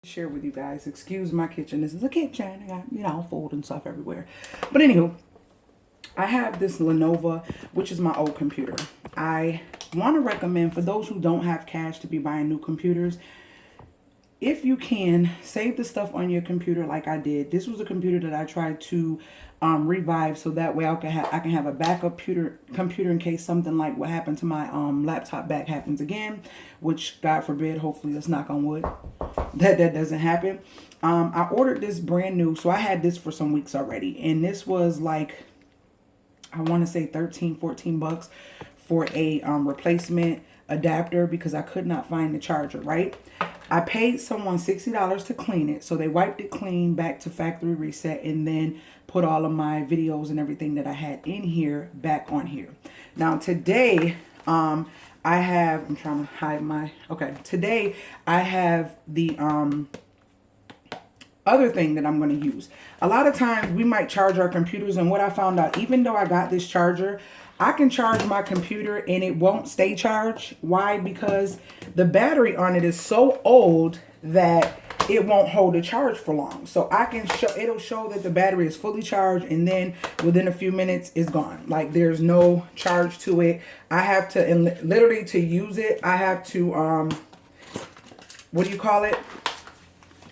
share with you guys. Excuse my kitchen. This is a kitchen. I got, you know, food and stuff everywhere. But anywho, I have this Lenovo, which is my old computer. I want to recommend for those who don't have cash to be buying new computers, if you can, save the stuff on your computer like I did. This was a computer that I tried to revive so that way I can have a backup computer in case something like what happened to my laptop back happens again, which God forbid, hopefully let's knock on wood, that doesn't happen. I ordered this brand new, so I had this for some weeks already, and this was like, I want to say 13, 14 bucks for a replacement adapter because I could not find the charger, right? I paid someone $60 to clean it. So they wiped it clean, back to factory reset, and then put all of my videos and everything that I had in here back on here. Now today, I have, I'm trying to hide my, okay. Today I have the other thing that I'm going to use. A lot of times we might charge our computers, and what I found out, even though I got this charger, I can charge my computer and it won't stay charged. Why? Because the battery on it is so old that it won't hold a charge for long. So I can show, it'll show that the battery is fully charged, and then within a few minutes it's gone. Like there's no charge to it. I have to, and literally to use it, I have to, what do you call it?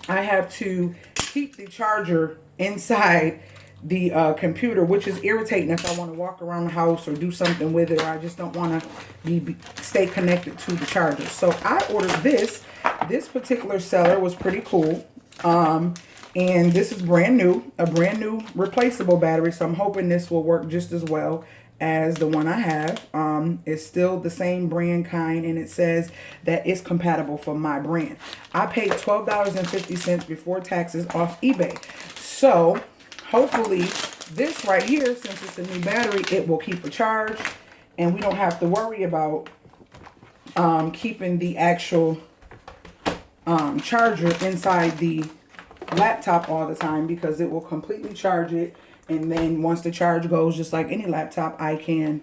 I have to keep the charger inside the computer, which is irritating if I want to walk around the house or do something with it, or I just don't want to stay connected to the charger. So I ordered this. This particular seller was pretty cool. And this is brand new, a brand new replaceable battery. So I'm hoping this will work just as well as the one I have. It's still the same brand kind, and it says that it's compatible for my brand. I paid $12.50 before taxes off eBay. So hopefully this right here, since it's a new battery, it will keep a charge, and we don't have to worry about keeping the actual charger inside the laptop all the time, because it will completely charge it. And then once the charge goes, just like any laptop, I can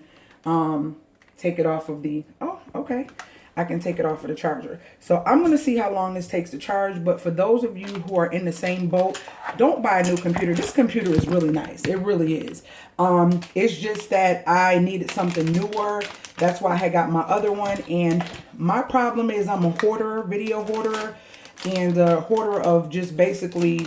take it off of the, oh, okay. I can take it off of the charger. So I'm going to see how long this takes to charge. But for those of you who are in the same boat, don't buy a new computer. This computer is really nice. It really is. It's just that I needed something newer. That's why I had got my other one. And my problem is I'm a hoarder, video hoarder, and a hoarder of just basically,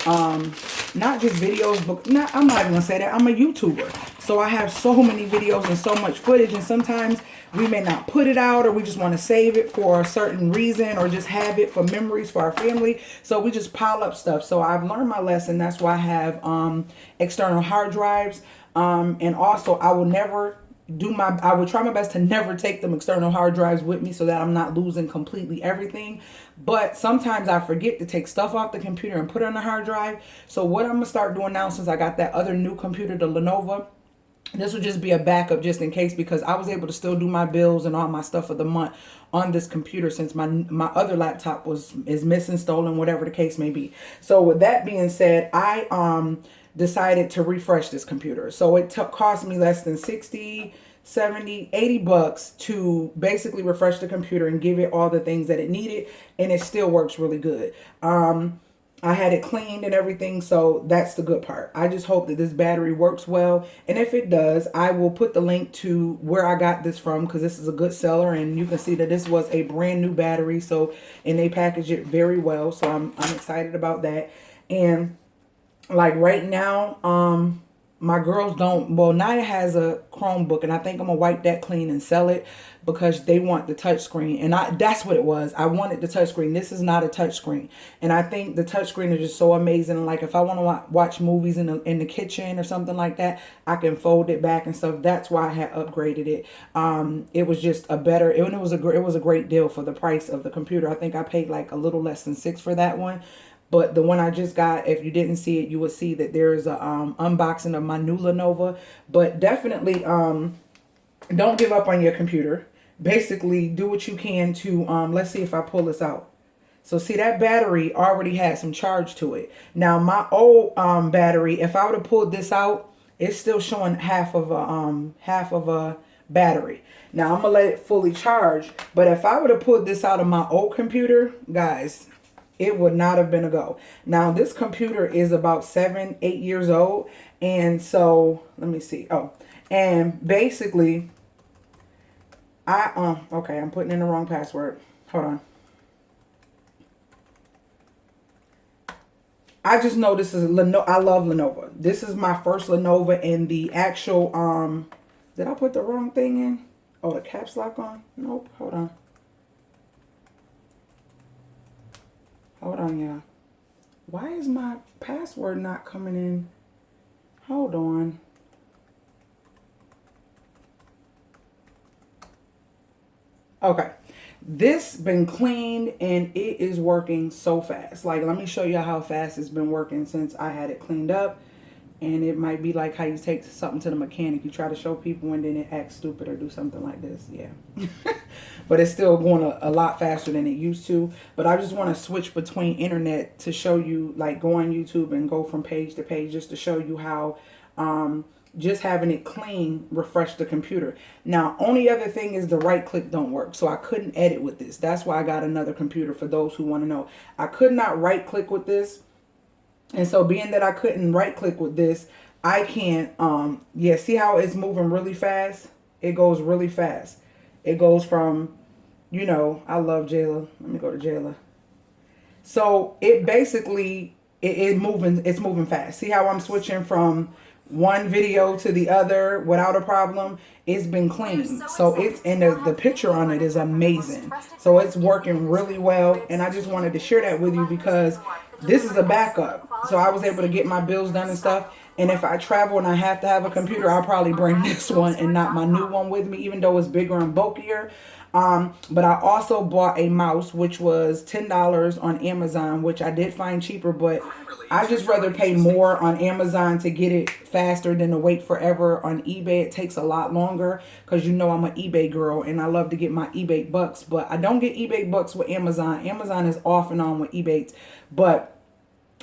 not just videos, but I'm not even going to say that. I'm a YouTuber. So I have so many videos and so much footage, and sometimes we may not put it out, or we just want to save it for a certain reason, or just have it for memories for our family. So we just pile up stuff. So I've learned my lesson. That's why I have external hard drives. And also I will never I would try my best to never take them external hard drives with me so that I'm not losing completely everything. But sometimes I forget to take stuff off the computer and put it on the hard drive. So what I'm going to start doing now, since I got that other new computer, the Lenovo, this will just be a backup just in case, because I was able to still do my bills and all my stuff for the month on this computer, since my other laptop is missing, stolen, whatever the case may be. So with that being said, I decided to refresh this computer. So it cost me less than 60, 70, 80 bucks to basically refresh the computer and give it all the things that it needed, and it still works really good. I had it cleaned and everything, so that's the good part. I just hope that this battery works well, and if it does, I will put the link to where I got this from, because this is a good seller, and you can see that this was a brand new battery. So, and they package it very well, so I'm excited about that. And like right now, my girls don't, well, Naya has a Chromebook, and I think I'm gonna wipe that clean and sell it, because they want the touch screen. And that's what it was. I wanted the touch screen. This is not a touch screen. And I think the touch screen is just so amazing. Like if I want to watch movies in the kitchen or something like that, I can fold it back and stuff. That's why I had upgraded it. It was just a better, it was a great deal for the price of the computer. I think I paid like a little less than $6 for that one. But the one I just got, if you didn't see it, you would see that there is a unboxing of my new Lenovo. But definitely don't give up on your computer. Basically, do what you can to, let's see if I pull this out. So see, that battery already had some charge to it. Now my old battery, if I would have pulled this out, it's still showing half of a battery. Now I'm gonna let it fully charge. But if I would have pulled this out of my old computer, guys, it would not have been a go. Now, this computer is about 7, 8 years old. And so, let me see. Oh, and basically, okay, I'm putting in the wrong password. Hold on. I just know this is Lenovo. I love Lenovo. This is my first Lenovo, and the actual, did I put the wrong thing in? Oh, the caps lock on? Nope. Hold on. Hold on, y'all. Why is my password not coming in? Hold on. Okay. This been cleaned and it is working so fast. Like, let me show you how fast it's been working since I had it cleaned up. And it might be like how you take something to the mechanic. You try to show people and then it acts stupid or do something like this. Yeah. But it's still going a lot faster than it used to. But I just want to switch between internet to show you, like, go on YouTube and go from page to page just to show you how just having it clean refresh the computer. Now, only other thing is the right click don't work. So I couldn't edit with this. That's why I got another computer for those who want to know. I could not right click with this. And so being that I couldn't right click with this, I can't, yeah, see how it's moving really fast? It goes really fast. It goes from, you know, I love Jayla. Let me go to Jayla. So it basically, it's moving fast. See how I'm switching from one video to the other without a problem? It's been clean. So it's, and the picture on it is amazing. So it's working really well. And I just wanted to share that with you because this is a backup. So I was able to get my bills done and stuff. And if I travel and I have to have a computer, I'll probably bring this one and not my new one with me, even though it's bigger and bulkier. But I also bought a mouse, which was $10 on Amazon, which I did find cheaper, but I just rather pay more on Amazon to get it faster than to wait forever on eBay. It takes a lot longer because, you know, I'm an eBay girl and I love to get my eBay bucks, but I don't get eBay bucks with Amazon. Amazon is off and on with eBates, but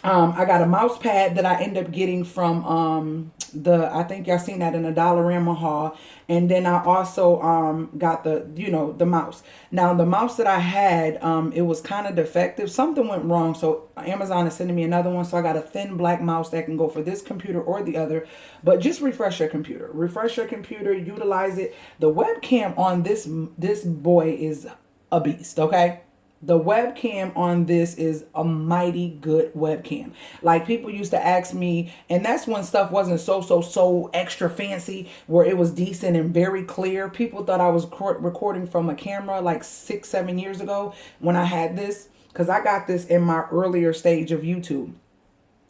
I got a mouse pad that I end up getting from I think y'all seen that in a Dollarama haul. And then I also got the, you know, the mouse. Now the mouse that I had, it was kind of defective. Something went wrong. So Amazon is sending me another one. So I got a thin black mouse that can go for this computer or the other. But just refresh your computer. Refresh your computer, utilize it. The webcam on this boy is a beast, okay? The webcam on this is a mighty good webcam. Like, people used to ask me, and that's when stuff wasn't so extra fancy, where it was decent and very clear. People thought I was recording from a camera like 6, 7 years ago when I had this, because I got this in my earlier stage of YouTube,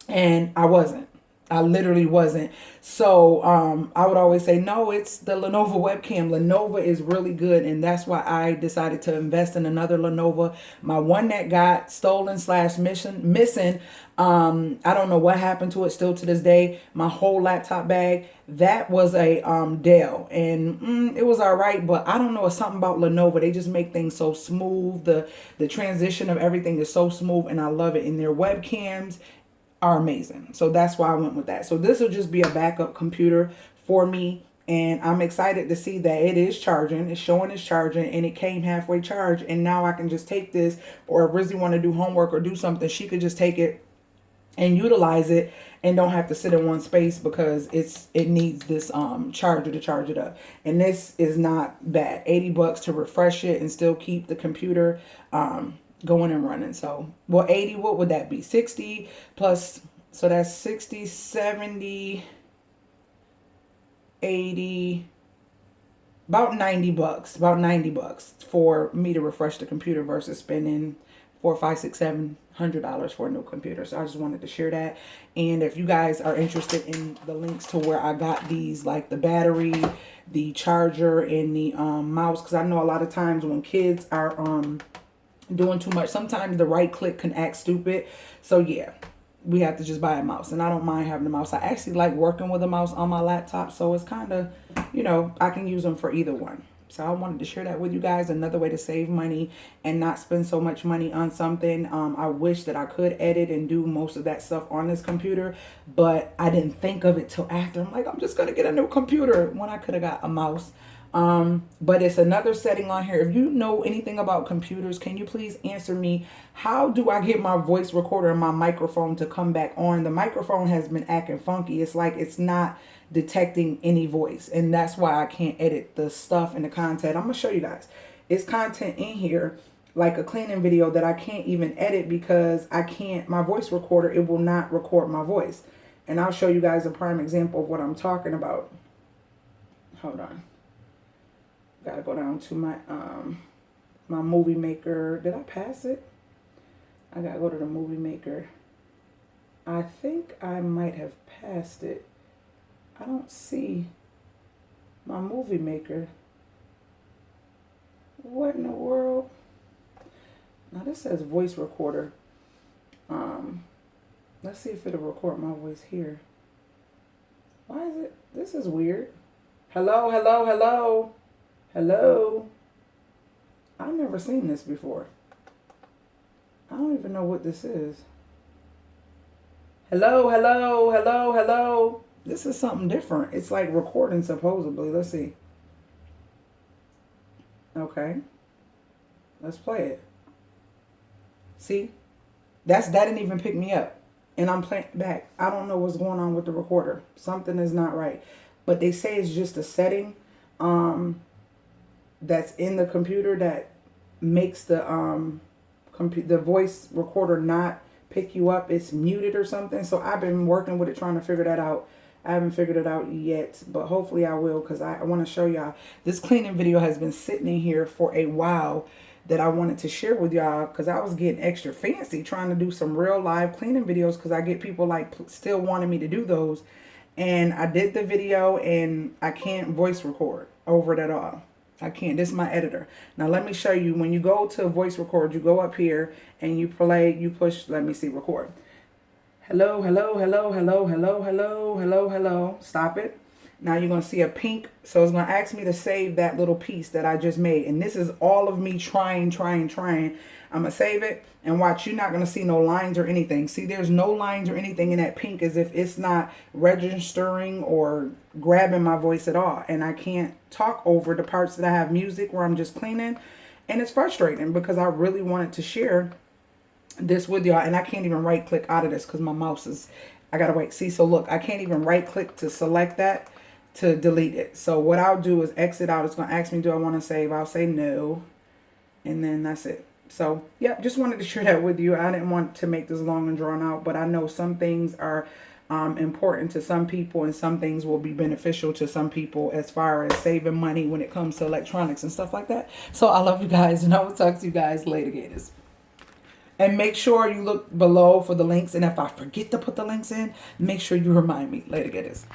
and I wasn't. I literally wasn't. So I would always say, no, it's the Lenovo webcam. Lenovo is really good. And that's why I decided to invest in another Lenovo. My one that got stolen / missing. I don't know what happened to it still to this day. My whole laptop bag, that was a Dell. And it was all right. But I don't know, it's something about Lenovo. They just make things so smooth. The transition of everything is so smooth. And I love it. And their webcams are amazing. So that's why I went with that. So this will just be a backup computer for me. And I'm excited to see that it is charging. It's showing it's charging, and it came halfway charged. And now I can just take this, or if Rizzy want to do homework or do something, she could just take it and utilize it and don't have to sit in one space because it needs this charger to charge it up. And this is not bad. $80 to refresh it and still keep the computer going and running. So, well, 80, what would that be? 60 plus, so that's 60, 70, 80, about $90, about $90 for me to refresh the computer versus spending $400, $500, $600, $700 for a new computer. So I just wanted to share that. And if you guys are interested in the links to where I got these, like the battery, the charger, and the mouse, because I know a lot of times when kids are doing too much, sometimes the right click can act stupid. So yeah, we have to just buy a mouse, and I don't mind having a mouse. I actually like working with a mouse on my laptop, so it's kind of, you know, I can use them for either one. So I wanted to share that with you guys. Another way to save money and not spend so much money on something. I wish that I could edit and do most of that stuff on this computer, but I didn't think of it till after. I'm like, I'm just gonna get a new computer when I could have got a mouse. But it's another setting on here. If you know anything about computers, can you please answer me? How do I get my voice recorder and my microphone to come back on? The microphone has been acting funky. It's like it's not detecting any voice. And that's why I can't edit the stuff and the content. I'm going to show you guys. It's content in here, like a cleaning video, that I can't even edit because I can't, my voice recorder, it will not record my voice. And I'll show you guys a prime example of what I'm talking about. Hold on. Gotta go down to my my movie maker. Did I pass it? I gotta go to the movie maker. I think I might have passed it. I don't see my movie maker. What in the world? Now this says voice recorder. Let's see if it'll record my voice here. Why is it? This is weird. Hello, hello, hello. Hello. I've never seen this before. I don't even know what this is. Hello, hello, hello, hello. This is something different. It's like recording supposedly. Let's see. Okay. Let's play it. See? That didn't even pick me up. And I'm playing back. I don't know what's going on with the recorder. Something is not right. But they say it's just a setting that's in the computer that makes the voice recorder not pick you up. It's muted or something. So I've been working with it, trying to figure that out. I haven't figured it out yet, but hopefully I will, because I want to show y'all. This cleaning video has been sitting in here for a while that I wanted to share with y'all, because I was getting extra fancy trying to do some real live cleaning videos, because I get people like still wanting me to do those. And I did the video and I can't voice record over it at all. I can't. This is my editor. Now let me show you. When you go to voice record, you go up here and you play, you push, let me see, record. Hello, hello, hello, hello, hello, hello, hello, hello. Stop it. Now you're going to see a pink. So it's going to ask me to save that little piece that I just made. And this is all of me trying. I'm going to save it and watch. You're not going to see no lines or anything. See, there's no lines or anything in that pink, as if it's not registering or grabbing my voice at all. And I can't talk over the parts that I have music where I'm just cleaning. And it's frustrating because I really wanted to share this with y'all. And I can't even right click out of this because my mouse is, I got to wait. See, so look, I can't even right click to select that to delete it. So what I'll do is exit out. It's going to ask me, do I want to save? I'll say no. And then that's it. So, yeah, just wanted to share that with you. I didn't want to make this long and drawn out, but I know some things are important to some people, and some things will be beneficial to some people as far as saving money when it comes to electronics and stuff like that. So I love you guys, and I will talk to you guys later, Gators. And make sure you look below for the links. And if I forget to put the links in, make sure you remind me. Later, Gators.